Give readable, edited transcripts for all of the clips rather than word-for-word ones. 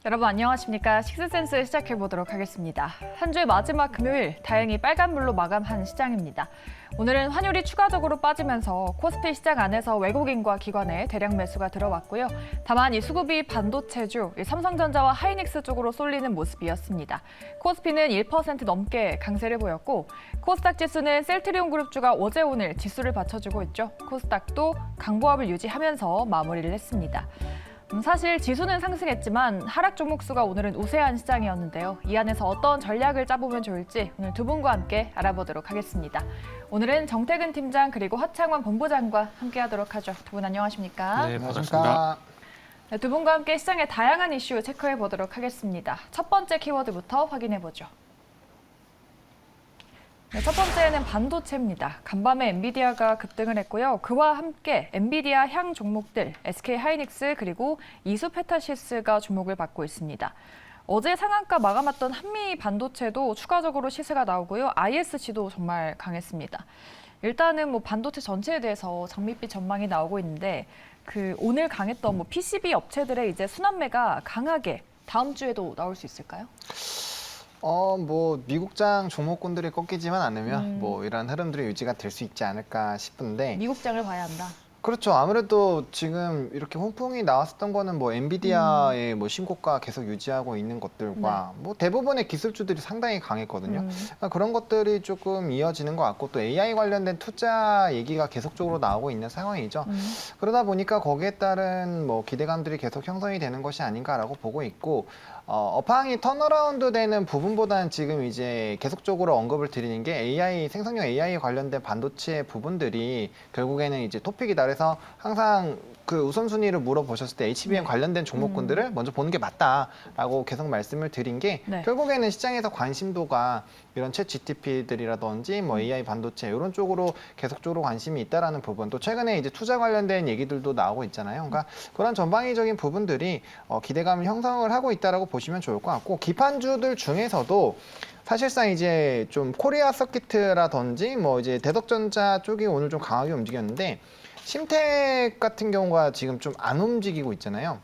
여러분 안녕하십니까? 식스센스 시작해보도록 하겠습니다. 한 주의 마지막 금요일, 다행히 빨간불로 마감한 시장입니다. 오늘은 환율이 추가적으로 빠지면서 코스피 시장 안에서 외국인과 기관의 대량 매수가 들어왔고요. 다만 이 수급이 반도체주, 삼성전자와 하이닉스 쪽으로 쏠리는 모습이었습니다. 코스피는 1% 넘게 강세를 보였고 코스닥 지수는 셀트리온 그룹주가 어제 오늘 지수를 받쳐주고 있죠. 코스닥도 강보합을 유지하면서 마무리를 했습니다. 사실 지수는 상승했지만 하락 종목 수가 오늘은 우세한 시장이었는데요. 이 안에서 어떤 전략을 짜보면 좋을지 오늘 두 분과 함께 알아보도록 하겠습니다. 오늘은 정태근 팀장 그리고 하창원 본부장과 함께하도록 하죠. 두 분 안녕하십니까? 네, 반갑습니다. 네, 두 분과 함께 시장의 다양한 이슈 체크해보도록 하겠습니다. 첫 번째 키워드부터 확인해보죠. 네, 첫 번째는 반도체입니다. 간밤에 엔비디아가 급등을 했고요. 그와 함께 엔비디아 향 종목들, SK하이닉스 그리고 이수페타시스가 주목을 받고 있습니다. 어제 상한가 마감했던 한미 반도체도 추가적으로 시세가 나오고요. ISC도 정말 강했습니다. 일단은 반도체 전체에 대해서 장밋빛 전망이 나오고 있는데 오늘 강했던 PCB 업체들의 이제 순환매가 강하게 다음 주에도 나올 수 있을까요? 미국장 종목군들이 꺾이지만 않으면 이런 흐름들이 유지가 될 수 있지 않을까 싶은데. 미국장을 봐야 한다. 그렇죠. 아무래도 지금 이렇게 훈풍이 나왔었던 거는 엔비디아의 신고가 계속 유지하고 있는 것들과 대부분의 기술주들이 상당히 강했거든요. 그러니까 그런 것들이 조금 이어지는 것 같고 또 AI 관련된 투자 얘기가 계속적으로 나오고 있는 상황이죠. 그러다 보니까 거기에 따른 기대감들이 계속 형성이 되는 것이 아닌가라고 보고 있고 업황이 턴어라운드 되는 부분보다는 지금 이제 계속적으로 언급을 드리는 게 생성형 AI 관련된 반도체 부분들이 결국에는 이제 토픽이다. 그래서 항상 그 우선순위를 물어보셨을 때 HBM 관련된 종목군들을 먼저 보는 게 맞다라고 계속 말씀을 드린 게 결국에는 시장에서 관심도가 이런 챗 GTP들이라든지 AI 반도체 이런 쪽으로 계속적으로 관심이 있다라는 부분, 또 최근에 이제 투자 관련된 얘기들도 나오고 있잖아요. 그러니까 그런 전방위적인 부분들이 기대감을 형성을 하고 있다라고 보시면 좋을 것 같고, 기판주들 중에서도 사실상 이제 좀 코리아 서키트라든지 이제 대덕전자 쪽이 오늘 좀 강하게 움직였는데 심텍 같은 경우가 지금 좀 안 움직이고 있잖아요.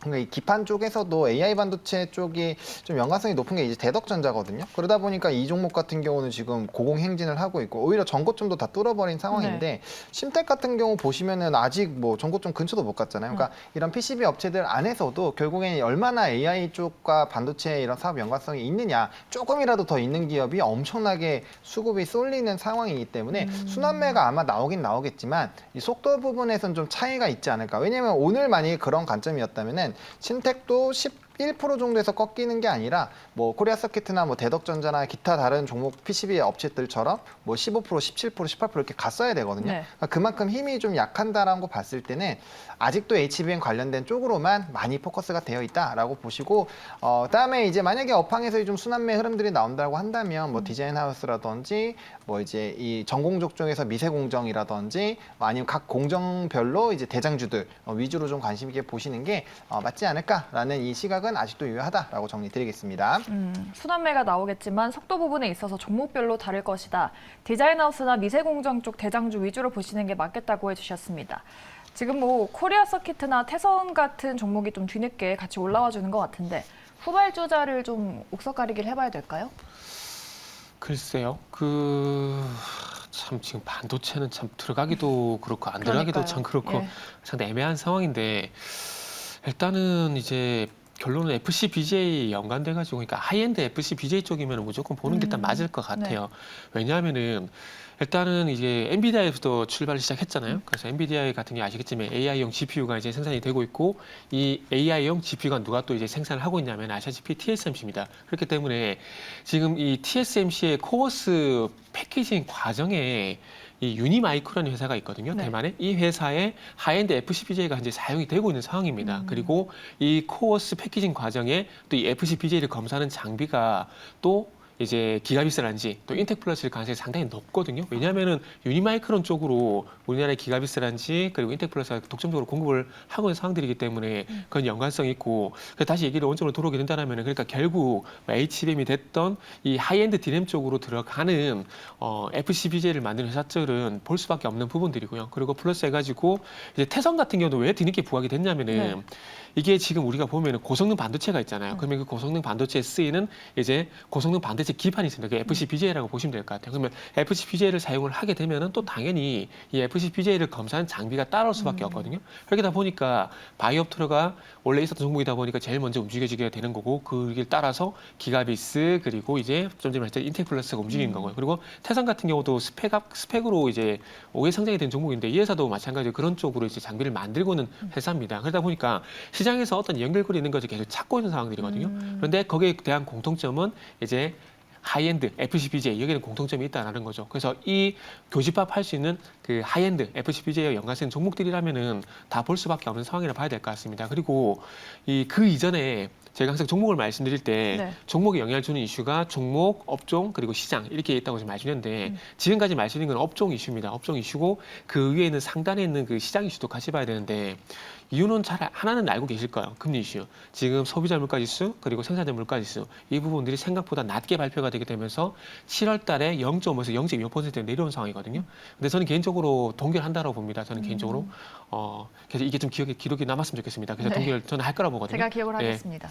그러니까 이 기판 쪽에서도 AI 반도체 쪽이 좀 연관성이 높은 게 이제 대덕전자거든요. 그러다 보니까 이 종목 같은 경우는 지금 고공행진을 하고 있고 오히려 전고점도 다 뚫어버린 상황인데 심텍 같은 경우 보시면은 아직 전고점 근처도 못 갔잖아요. 그러니까 이런 PCB 업체들 안에서도 결국에는 얼마나 AI 쪽과 반도체 이런 사업 연관성이 있느냐, 조금이라도 더 있는 기업이 엄청나게 수급이 쏠리는 상황이기 때문에 순환매가 아마 나오긴 나오겠지만 이 속도 부분에선 좀 차이가 있지 않을까. 왜냐면 오늘 만약에 그런 관점이었다면은 신텍도 11% 정도에서 꺾이는 게 아니라 코리아 서키트나 대덕전자나 기타 다른 종목 PCB 업체들처럼 15%, 17%, 18% 이렇게 갔어야 되거든요. 그러니까 그만큼 힘이 좀 약한다라는 거 봤을 때는 아직도 HBM 관련된 쪽으로만 많이 포커스가 되어 있다라고 보시고, 그다음에 이제 만약에 업황에서 좀 순환매 흐름들이 나온다고 한다면 디자인 하우스라든지 이제 이 전공족 중에서 미세 공정이라든지 아니면 각 공정별로 이제 대장주들 위주로 좀 관심 있게 보시는 게 맞지 않을까라는 이 시각은 아직도 유효하다라고 정리드리겠습니다. 순환매가 나오겠지만 속도 부분에 있어서 종목별로 다를 것이다. 디자인하우스나 미세공정 쪽 대장주 위주로 보시는 게 맞겠다고 해주셨습니다. 지금 코리아 서키트나 태성 같은 종목이 좀 뒤늦게 같이 올라와 주는 것 같은데 후발주자를 좀 옥석가리기를 해봐야 될까요? 글쎄요. 참 지금 반도체는 참 들어가기도 그렇고 안 들어가기도 참 그렇고 상당히 애매한 상황인데, 일단은 이제 결론은 FC-BGA 연관돼가지고, 그러니까 하이엔드 FC-BGA 쪽이면 무조건 보는 게 일단 맞을 것 같아요. 왜냐하면은 일단은 이제 엔비디아에서도 출발을 시작했잖아요. 그래서 엔비디아 같은 게 아시겠지만 AI용 GPU가 이제 생산이 되고 있고, 이 AI용 GPU가 누가 또 이제 생산을 하고 있냐면 아시다시피 TSMC입니다. 그렇기 때문에 지금 이 TSMC의 코어스 패키징 과정에 이 유니마이크로라는 회사가 있거든요. 대만에. 이 회사의 하이엔드 FC-BGA가 현재 사용이 되고 있는 상황입니다. 그리고 이 코어스 패키징 과정에 또 이 FC-BGA를 검사하는 장비가 또 이제 기가비스라든지 또 인텍 플러스일 가능성이 상당히 높거든요. 왜냐하면은 유니마이크론 쪽으로 우리나라의 기가비스라든지 그리고 인텍 플러스가 독점적으로 공급을 하고 있는 상황들이기 때문에 그건 연관성이 있고, 다시 얘기를 원점으로 돌아오게 된다면은 그러니까 결국 HBM이 됐던 이 하이엔드 디램 쪽으로 들어가는 FC-BGA를 만드는 회사들은 볼 수밖에 없는 부분들이고요. 그리고 플러스 해가지고 이제 태성 같은 경우도 왜 뒤늦게 부각이 됐냐면은 이게 지금 우리가 보면은 고성능 반도체가 있잖아요. 그러면 그 고성능 반도체에 쓰이는 이제 고성능 반도체 기판이 있습니다. 그 FCBJ라고 보시면 될 것 같아요. 그러면 FCBJ를 사용을 하게 되면은 또 당연히 이 FCBJ를 검사하는 장비가 따라올 수밖에 없거든요. 그러다 보니까 바이옵트로가 원래 있었던 종목이다 보니까 제일 먼저 움직여지게 되는 거고 그길 따라서 기가비스 그리고 이제 좀 전에 말했던 인텔플러스가 움직이는 거고요. 그리고 태산 같은 경우도 스펙으로 이제 5회 성장이 된 종목인데 이 회사도 마찬가지로 그런 쪽으로 이제 장비를 만들고 있는 회사입니다. 그러다 보니까 시장에서 어떤 연결고리 있는 것을 계속 찾고 있는 상황들이거든요. 그런데 거기에 대한 공통점은 이제 하이엔드 FCBJ 여기는 공통점이 있다라는 거죠. 그래서 이 교집합 할 수 있는 그 하이엔드 FCBJ와 연관된 종목들이라면은 다 볼 수밖에 없는 상황이라 봐야 될 것 같습니다. 그리고 그 이전에 제가 항상 종목을 말씀드릴 때 네. 종목에 영향을 주는 이슈가 종목, 업종, 그리고 시장 이렇게 있다고 지금 말씀드렸는데 지금까지 말씀드린 건 업종 이슈입니다. 업종 이슈고 그 위에 있는 상단에 있는 그 시장 이슈도 같이 봐야 되는데 이유는 하나는 알고 계실 거예요. 금리 이슈. 지금 소비자 물가 지수 그리고 생산자 물가 지수 이 부분들이 생각보다 낮게 발표가 되게 되면서 7월 달에 0.5에서 0.2% 내려온 상황이거든요. 근데 저는 개인적으로 동결한다고 봅니다. 저는 개인적으로. 그래서 이게 좀 기록이 남았으면 좋겠습니다. 그래서 네. 동결 저는 할 거라고 보거든요. 제가 기억을 예. 하겠습니다.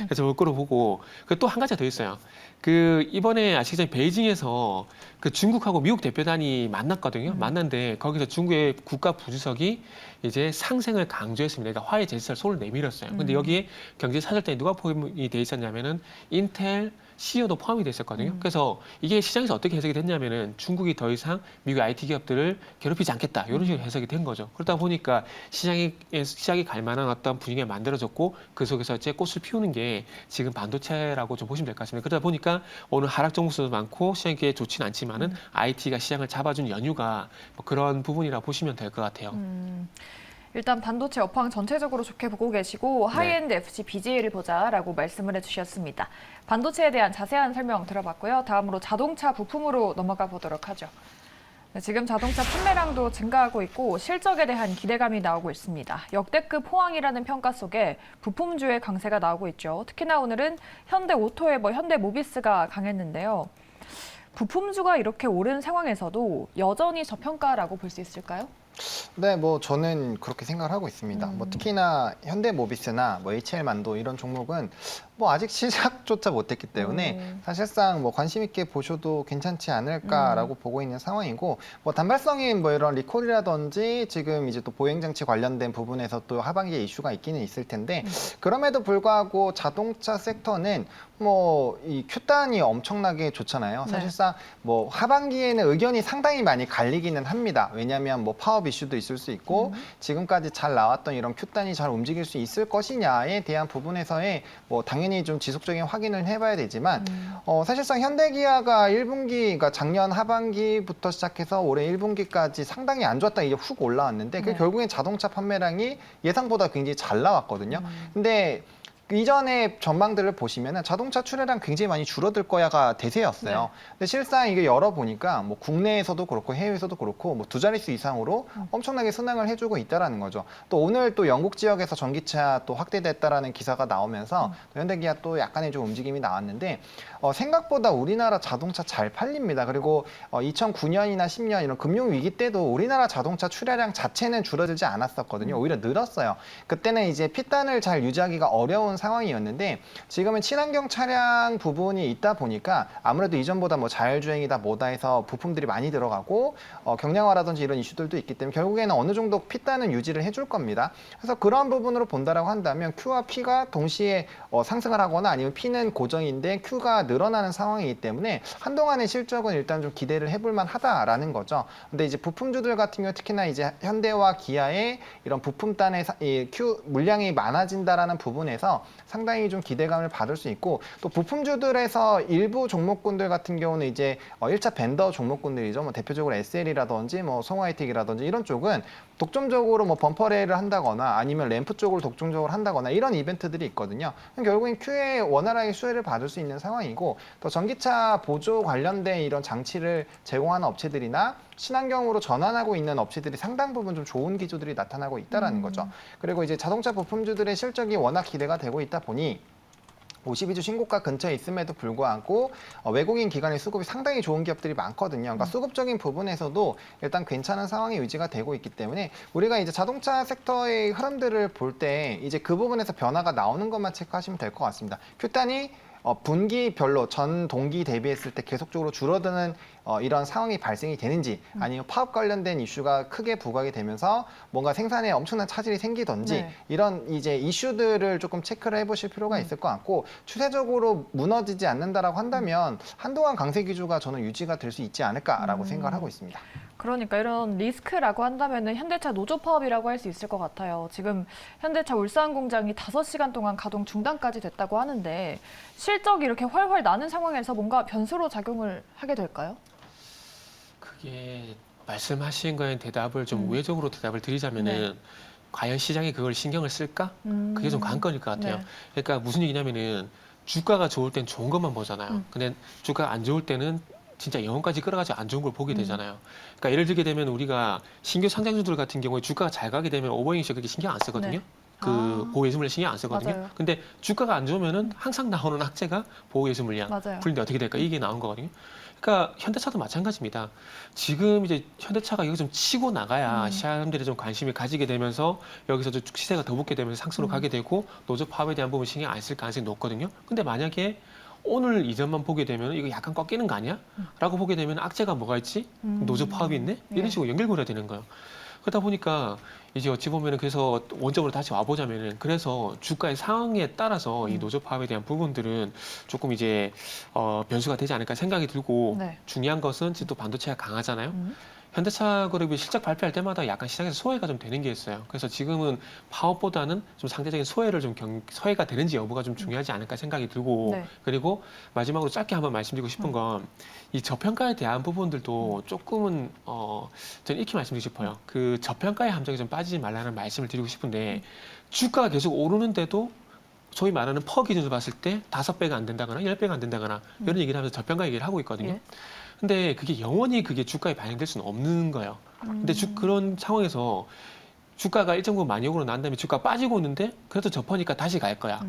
그래서 볼 거로 보고 또 한 가지가 더 있어요. 그 이번에 아시겠지만 베이징에서 그 중국하고 미국 대표단이 만났거든요. 만났는데 거기서 중국의 국가 부주석이 이제 상생을 강조했습니다. 그러니까 화해 제스처를 손을 내밀었어요. 근데 여기에 경제 사절단에 누가 포함이 돼 있었냐면은 인텔 CEO도 포함이 됐었거든요. 그래서 이게 시장에서 어떻게 해석이 됐냐면은 중국이 더 이상 미국 IT 기업들을 괴롭히지 않겠다 이런 식으로 해석이 된 거죠. 그러다 보니까 시장이 갈 만한 어떤 분위기가 만들어졌고 그 속에서 이제 꽃을 피우는 게 지금 반도체라고 좀 보시면 될 것 같습니다. 그러다 보니까 오늘 하락 종목수도 많고 시장이 좋지는 않지만은 IT가 시장을 잡아준 연유가 뭐 그런 부분이라 보시면 될 것 같아요. 일단 반도체 업황 전체적으로 좋게 보고 계시고 하이엔드 FCBJ를 보자라고 말씀을 해주셨습니다. 반도체에 대한 자세한 설명 들어봤고요. 다음으로 자동차 부품으로 넘어가 보도록 하죠. 네, 지금 자동차 판매량도 증가하고 있고 실적에 대한 기대감이 나오고 있습니다. 역대급 호황이라는 평가 속에 부품주의 강세가 나오고 있죠. 특히나 오늘은 현대오토에버, 현대모비스가 강했는데요. 부품주가 이렇게 오른 상황에서도 여전히 저평가라고 볼 수 있을까요? 네, 뭐 저는 그렇게 생각을 하고 있습니다. 뭐 특히나 현대모비스나 뭐 HL만도 이런 종목은 뭐 아직 시작조차 못했기 때문에 사실상 뭐 관심 있게 보셔도 괜찮지 않을까라고 보고 있는 상황이고 뭐 단발성인 뭐 이런 리콜이라든지 지금 이제 또 보행장치 관련된 부분에서 또 하반기에 이슈가 있기는 있을 텐데 그럼에도 불구하고 자동차 섹터는 뭐 이 Q단이 엄청나게 좋잖아요. 사실상 뭐 하반기에는 의견이 상당히 많이 갈리기는 합니다. 왜냐하면 뭐 파업 이슈도 있을 수 있고 지금까지 잘 나왔던 이런 Q단이 잘 움직일 수 있을 것이냐에 대한 부분에서의 뭐 당연히 좀 지속적인 확인을 해봐야 되지만 사실상 현대기아가 1분기, 그러니까 작년 하반기부터 시작해서 올해 1분기까지 상당히 안 좋았다 이제 훅 올라왔는데 그 결국엔 자동차 판매량이 예상보다 굉장히 잘 나왔거든요. 근데 이전의 전망들을 보시면은 자동차 출하량 굉장히 많이 줄어들 거야가 대세였어요. 근데 실상 이게 열어보니까 뭐 국내에서도 그렇고 해외에서도 그렇고 뭐 두 자릿수 이상으로 엄청나게 순항을 해주고 있다라는 거죠. 또 오늘 또 영국 지역에서 전기차 또 확대됐다라는 기사가 나오면서 또 현대기아 또 약간의 좀 움직임이 나왔는데 생각보다 우리나라 자동차 잘 팔립니다. 그리고 2009년이나 10년 이런 금융 위기 때도 우리나라 자동차 출하량 자체는 줄어들지 않았었거든요. 오히려 늘었어요. 그때는 이제 핏단을 잘 유지하기가 어려운 상황이었는데 지금은 친환경 차량 부분이 있다 보니까 아무래도 이전보다 뭐 자율주행이다 뭐다 해서 부품들이 많이 들어가고 경량화라든지 이런 이슈들도 있기 때문에 결국에는 어느 정도 핏단은 유지를 해줄 겁니다. 그래서 그런 부분으로 본다라고 한다면 Q와 P가 동시에 상승을 하거나 아니면 P는 고정인데 Q가 늘어나는 상황이기 때문에 한동안의 실적은 일단 좀 기대를 해볼 만하다라는 거죠. 근데 이제 부품주들 같은 경우 특히나 이제 현대와 기아의 이런 부품단의 Q 물량이 많아진다라는 부분에서 상당히 좀 기대감을 받을 수 있고 또 부품주들에서 일부 종목군들 같은 경우는 이제 1차 벤더 종목군들이죠. 뭐 대표적으로 SL이라든지 뭐 송화이텍이라든지 이런 쪽은 독점적으로 뭐 범퍼레일을 한다거나 아니면 램프 쪽을 독점적으로 한다거나 이런 이벤트들이 있거든요. 결국엔 Q에 원활하게 수혜를 받을 수 있는 상황이고 또 전기차 보조 관련된 이런 장치를 제공하는 업체들이나 친환경으로 전환하고 있는 업체들이 상당 부분 좀 좋은 기조들이 나타나고 있다라는 거죠. 그리고 이제 자동차 부품주들의 실적이 워낙 기대가 되고 있다 보니 52주 신고가 근처에 있음에도 불구하고 외국인 기관의 수급이 상당히 좋은 기업들이 많거든요. 그러니까 수급적인 부분에서도 일단 괜찮은 상황이 유지가 되고 있기 때문에 우리가 이제 자동차 섹터의 흐름들을 볼 때 이제 그 부분에서 변화가 나오는 것만 체크하시면 될 것 같습니다. 큐단이 분기별로 전 동기 대비했을 때 계속적으로 줄어드는 이런 상황이 발생이 되는지 아니면 파업 관련된 이슈가 크게 부각이 되면서 뭔가 생산에 엄청난 차질이 생기던지 네. 이런 이제 이슈들을 조금 체크를 해보실 필요가 있을 것 같고 추세적으로 무너지지 않는다라고 한다면 한동안 강세 기조가 저는 유지가 될 수 있지 않을까라고 생각을 하고 있습니다. 그러니까 이런 리스크라고 한다면은 현대차 노조 파업이라고 할 수 있을 것 같아요. 지금 현대차 울산 공장이 5시간 동안 가동 중단까지 됐다고 하는데 실적이 이렇게 훨훨 나는 상황에서 뭔가 변수로 작용을 하게 될까요? 그게 말씀하신 거에 대답을 좀 우회적으로 대답을 드리자면은 과연 시장이 그걸 신경을 쓸까? 그게 좀 관건일 것 같아요. 네. 그러니까 무슨 얘기냐면은 주가가 좋을 땐 좋은 것만 보잖아요. 근데 주가가 안 좋을 때는 진짜 영혼까지 끌어가지고 안 좋은 걸 보게 되잖아요. 그러니까 예를 들게 되면 우리가 신규 상장주들 같은 경우에 주가가 잘 가게 되면 오버행시 그렇게 신경 안 쓰거든요. 네. 그 보호예수물에 신경 안 쓰거든요. 맞아요. 근데 주가가 안 좋으면은 항상 나오는 학제가 보호예수물량 맞아요. 풀린데 어떻게 될까? 이게 나온 거거든요. 그러니까 현대차도 마찬가지입니다. 지금 이제 현대차가 여기 좀 치고 나가야 사람들이 좀 관심을 가지게 되면서 여기서 좀 시세가 더 붙게 되면서 상승으로 가게 되고 노조 파업에 대한 부분 신경 안 쓸 가능성이 높거든요. 근데 만약에 오늘 이전만 보게 되면 이거 약간 꺾이는 거 아니야? 라고 보게 되면 악재가 뭐가 있지? 노조 파업이 있네? 이런 예. 식으로 연결고려야 되는 거예요. 그러다 보니까 이제 어찌 보면은 그래서 원점으로 다시 와보자면은 그래서 주가의 상황에 따라서 이 노조 파업에 대한 부분들은 조금 이제 변수가 되지 않을까 생각이 들고 네. 중요한 것은 지금 또 반도체가 강하잖아요. 현대차 그룹이 실적 발표할 때마다 약간 시장에서 소외가 좀 되는 게 있어요. 그래서 지금은 파업보다는 좀 상대적인 소외를 좀 소외가 되는지 여부가 좀 중요하지 않을까 생각이 들고 네. 그리고 마지막으로 짧게 한번 말씀드리고 싶은 건 이 저평가에 대한 부분들도 조금은 저는 이렇게 말씀드리고 싶어요. 그 저평가의 함정에 좀 빠지지 말라는 말씀을 드리고 싶은데 주가가 계속 오르는데도 소위 말하는 퍼 기준으로 봤을 때 5배가 안 된다거나 10배가 안 된다거나 이런 얘기를 하면서 저평가 얘기를 하고 있거든요. 예. 근데 그게 영원히 그게 주가에 반영될 수는 없는 거예요. 근데 그런 상황에서 주가가 일정 부분 많이 오르고 난 다음에 주가가 빠지고 있는데 그래도 접하니까 다시 갈 거야.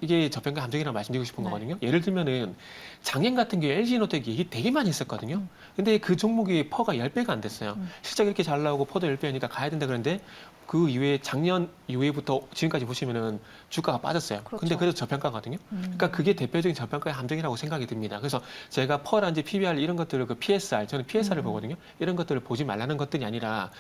이게 저평가 함정이라고 말씀드리고 싶은 네. 거거든요. 예를 들면은 작년 같은 경우에 LG노텍이 얘기 되게 많이 했었거든요. 근데 그 종목이 퍼가 10배가 안 됐어요. 실적 이렇게 잘 나오고 퍼도 10배니까 가야 된다 그랬는데 그 이후에 작년 이후에부터 지금까지 보시면은 주가가 빠졌어요. 그렇죠. 근데 그래도 저평가거든요. 그러니까 그게 대표적인 저평가의 함정이라고 생각이 듭니다. 그래서 제가 퍼라든지 PBR 이런 것들을 그 PSR 저는 PSR을 보거든요. 이런 것들을 보지 말라는 것들이 아니라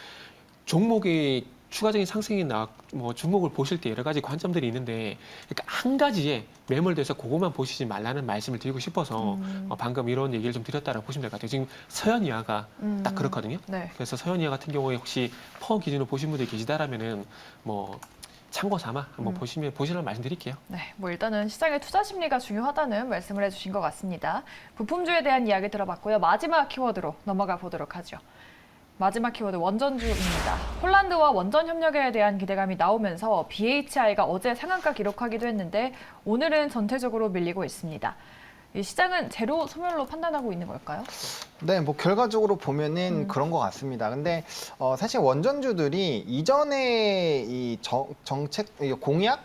종목의 추가적인 상승이 뭐 종목을 보실 때 여러 가지 관점들이 있는데 그러니까 한 가지에 매몰돼서 그것만 보시지 말라는 말씀을 드리고 싶어서 방금 이런 얘기를 좀 드렸다라고 보시면 될 것 같아요. 지금 서현이화가 딱 그렇거든요. 네. 그래서 서현이화 같은 경우에 혹시 퍼 기준으로 보신 분들이 계시다라면은 뭐 참고 삼아 한번 보시라고 말씀드릴게요. 네, 뭐 일단은 시장의 투자 심리가 중요하다는 말씀을 해주신 것 같습니다. 부품주에 대한 이야기 들어봤고요. 마지막 키워드로 넘어가 보도록 하죠. 마지막 키워드 원전주입니다. 폴란드와 원전 협력에 대한 기대감이 나오면서 BHI가 어제 상한가 기록하기도 했는데 오늘은 전체적으로 밀리고 있습니다. 이 시장은 제로 소멸로 판단하고 있는 걸까요? 네, 뭐 결과적으로 보면은 그런 것 같습니다. 근데 사실 원전주들이 이전에 이 정책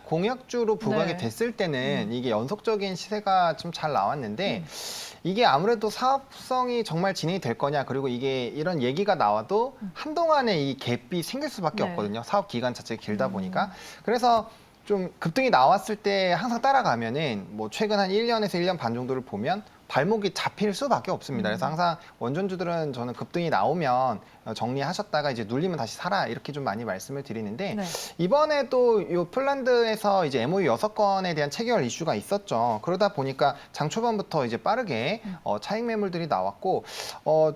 공약주로 부각이 네. 됐을 때는 이게 연속적인 시세가 좀 잘 나왔는데 이게 아무래도 사업성이 정말 진행이 될 거냐 그리고 이게 이런 얘기가 나와도 한동안에 이 갭이 생길 수밖에 네. 없거든요. 사업 기간 자체가 길다 보니까. 그래서 좀 급등이 나왔을 때 항상 따라가면은 뭐 최근 한 1년에서 1년 반 정도를 보면 발목이 잡힐 수밖에 없습니다. 그래서 항상 원전주들은 저는 급등이 나오면 정리하셨다가 이제 눌리면 다시 사라 이렇게 좀 많이 말씀을 드리는데 네. 이번에 또 이 폴란드에서 이제 MOU 6건에 대한 체결 이슈가 있었죠. 그러다 보니까 장 초반부터 이제 빠르게 차익 매물들이 나왔고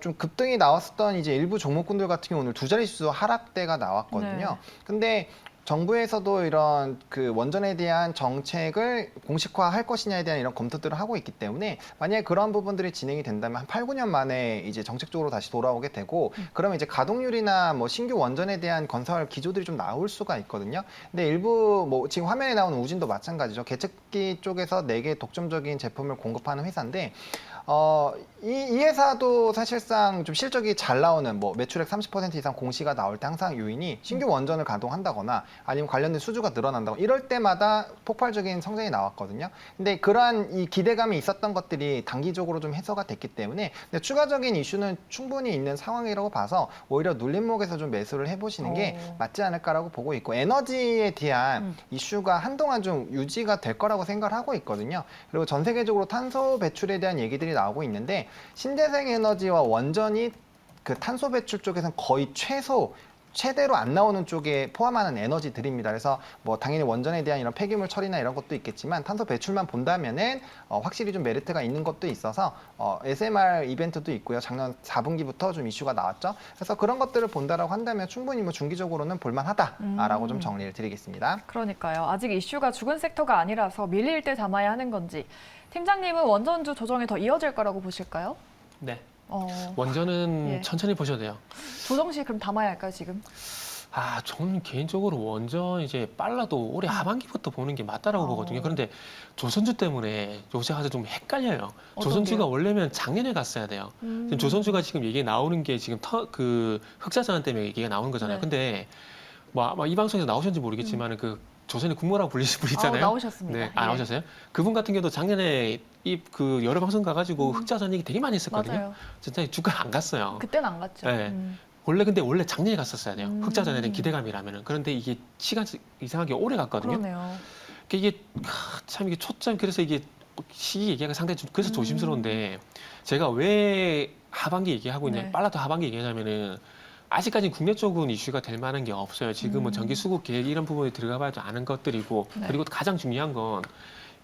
좀 급등이 나왔었던 이제 일부 종목군들 같은 경우 오늘 두 자릿수 하락대가 나왔거든요. 네. 근데 정부에서도 이런 그 원전에 대한 정책을 공식화할 것이냐에 대한 이런 검토들을 하고 있기 때문에 만약에 그런 부분들이 진행이 된다면 한 8, 9년 만에 이제 정책적으로 다시 돌아오게 되고 그러면 이제 가동률이나 뭐 신규 원전에 대한 건설 기조들이 좀 나올 수가 있거든요. 근데 일부 뭐 지금 화면에 나오는 우진도 마찬가지죠. 개척기 쪽에서 4개 독점적인 제품을 공급하는 회사인데 이 회사도 사실상 좀 실적이 잘 나오는 뭐 매출액 30% 이상 공시가 나올 때 항상 요인이 신규 원전을 가동한다거나 아니면 관련된 수주가 늘어난다거나 이럴 때마다 폭발적인 성장이 나왔거든요. 근데 그러한 이 기대감이 있었던 것들이 단기적으로 좀 해소가 됐기 때문에 근데 추가적인 이슈는 충분히 있는 상황이라고 봐서 오히려 눌림목에서 좀 매수를 해보시는 게 맞지 않을까라고 보고 있고 에너지에 대한 이슈가 한동안 좀 유지가 될 거라고 생각을 하고 있거든요. 그리고 전 세계적으로 탄소 배출에 대한 얘기들이 나오고 있는데 신재생 에너지와 원전이 그 탄소 배출 쪽에서는 거의 최대로 안 나오는 쪽에 포함하는 에너지들입니다. 그래서 뭐 당연히 원전에 대한 이런 폐기물 처리나 이런 것도 있겠지만 탄소 배출만 본다면은 확실히 좀 메리트가 있는 것도 있어서 SMR 이벤트도 있고요. 작년 4분기부터 좀 이슈가 나왔죠. 그래서 그런 것들을 본다라고 한다면 충분히 뭐 중기적으로는 볼만하다라고 좀 정리를 드리겠습니다. 그러니까요. 아직 이슈가 죽은 섹터가 아니라서 밀릴 때 담아야 하는 건지. 팀장님은 원전주 조정이 더 이어질 거라고 보실까요? 네. 어, 원전은 예. 천천히 보셔도 돼요. 조정 시 그럼 담아야 할까요, 지금? 저는 개인적으로 원전 이제 빨라도 올해 하반기부터 보는 게 맞다라고 보거든요. 그런데 조선주 때문에 요새 가서 좀 헷갈려요. 조선주가 원래면 작년에 갔어야 돼요. 지금 조선주가 지금 얘기 나오는 게 지금 그 흑자전환 때문에 얘기가 나오는 거잖아요. 네. 근데 뭐 아마 이 방송에서 나오셨는지 모르겠지만 그 조선의 국모라고 불리신 분 있잖아요. 나오셨습니다. 네, 예. 나오셨어요? 그분 같은 경우도 작년에 그 여러 방송 가가지고 흑자전 얘기 되게 많이 했었거든요. 맞아요. 진짜 주가 안 갔어요. 그때는 안 갔죠. 네. 원래 작년에 갔었어야 돼요. 흑자전에 대한 음. 기대감이라면은. 그런데 이게 시간 이상하게 오래 갔거든요. 그러네요. 이게 참 이게 초점 그래서 이게 시기 얘기하기가 상당히 좀 그래서 조심스러운데 제가 왜 하반기 얘기하고 있냐 네. 빨라도 하반기 얘기하냐면은 아직까지 국내 쪽은 이슈가 될 만한 게 없어요. 지금 뭐 전기 수급 계획 이런 부분에 들어가봐도 아는 것들이고 네. 그리고 가장 중요한 건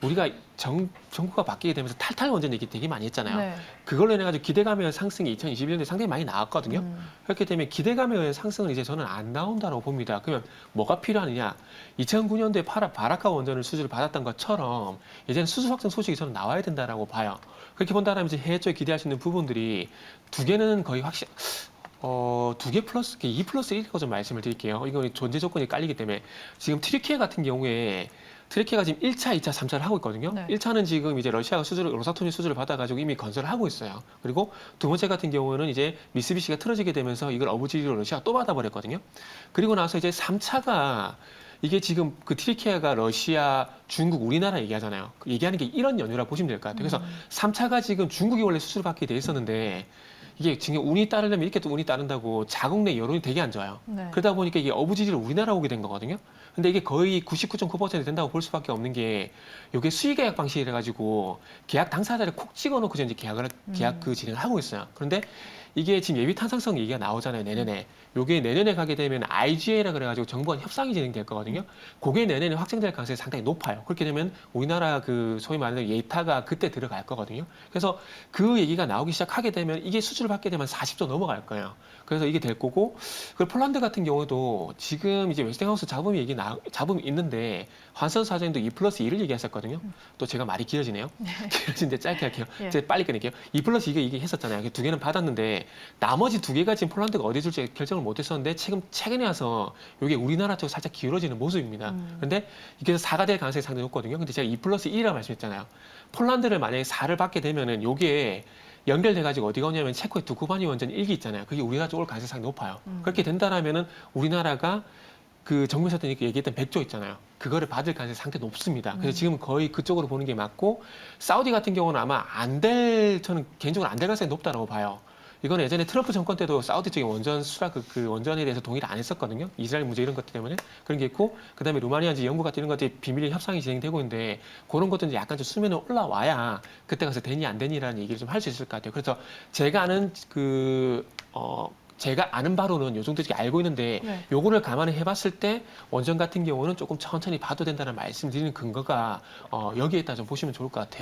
우리가 정부가 바뀌게 되면서 탈탈 원전 얘기 되게 많이 했잖아요. 네. 그걸로 인해 가지고 기대감의 상승이 2021년도에 상당히 많이 나왔거든요. 음. 그렇기 때문에 기대감의 상승은 이제 저는 안 나온다고 봅니다. 그러면 뭐가 필요하느냐? 2009년도에 바라카 원전을 수주를 받았던 것처럼 이제는 수주 확정 소식이 저는 나와야 된다라고 봐요. 그렇게 본다면 이제 해외 쪽에 기대할 수 있는 부분들이 두 개는 거의 두 개 플러스 2 플러스 1이라고 좀 말씀을 드릴게요. 이건 존재 조건이 깔리기 때문에 지금 트리키에 같은 경우에 트리키가 지금 1차, 2차, 3차를 하고 있거든요. 네. 1차는 지금 이제 러시아가 로사토니 수주를 받아가지고 이미 건설을 하고 있어요. 그리고 두 번째 같은 경우는 이제 미쓰비시가 틀어지게 되면서 이걸 어부지리로 러시아가 또 받아버렸거든요. 그리고 나서 이제 3차가 이게 지금 그 트리키아가 러시아, 중국, 우리나라 얘기하잖아요. 얘기하는 게 이런 연유라 보시면 될 것 같아요. 그래서 3차가 지금 중국이 원래 수주를 받게 돼 있었는데 이게 지금 운이 따르려면 이렇게 또 운이 따른다고 자국 내 여론이 되게 안 좋아요. 네. 그러다 보니까 이게 어부지리로 우리나라 오게 된 거거든요. 근데 이게 거의 99.9% 된다고 볼 수밖에 없는 게 이게 수의 계약 방식이라 가지고 계약 당사자를 콕 찍어놓고 이제 계약 그 진행을 하고 있어요. 그런데 이게 지금 예비 탄산성 얘기가 나오잖아요, 내년에. 요게 내년에 가게 되면 IGA라 그래가지고 정부와 협상이 진행될 거거든요. 그게 내년에 확정될 가능성이 상당히 높아요. 그렇게 되면 우리나라 그 소위 말하는 예타가 그때 들어갈 거거든요. 그래서 그 얘기가 나오기 시작하게 되면 이게 수주를 받게 되면 40조 넘어갈 거예요. 그래서 이게 될 거고, 그리고 폴란드 같은 경우도 지금 이제 웨스팅하우스 잡음이 있는데 환선 사장님도 2+2를 얘기하셨거든요. 또 제가 말이 길어지네요. 길어지는데 짧게 할게요. 예. 이제 빨리 끊을게요. 2+2가 이게 했었잖아요. 두 개는 받았는데 나머지 두 개가 지금 폴란드가 어디 줄지 결정을 못했었는데 최근에 와서 이게 우리나라 쪽 살짝 기울어지는 모습입니다. 그런데 이게 4가 될 가능성이 상당히 높거든요. 근데 제가 2+2라고 말씀했잖아요. 폴란드를 만약에 4를 받게 되면은 요게 연결돼가지고 어디가 오냐면 체코의 두쿠바니 원전 1기 있잖아요. 그게 우리나라 쪽으로 가능성이 상당히 높아요. 그렇게 된다라면은 우리나라가 그 정부에서 얘기했던 100조 있잖아요. 그거를 받을 가능성이 상당히 높습니다. 그래서 지금 거의 그쪽으로 보는 게 맞고 사우디 같은 경우는 아마 저는 개인적으로 안 될 가능성이 높다고 봐요. 이건 예전에 트럼프 정권 때도 사우디 쪽에 원전 수락 그 원전에 대해서 동의를 안 했었거든요. 이스라엘 문제 이런 것 때문에 그런 게 있고 그다음에 루마니아 이제 영국 같은 이런 것들이 비밀 협상이 진행되고 있는데 그런 것도 이제 약간 좀 수면에 올라와야 그때 가서 되니 안 되니라는 얘기를 좀 할 수 있을 것 같아요. 그래서 제가 아는 바로는 요 정도 알고 있는데 네. 요거를 감안해 해봤을 때 원전 같은 경우는 조금 천천히 봐도 된다는 말씀드리는 근거가 여기에 있다 좀 보시면 좋을 것 같아요.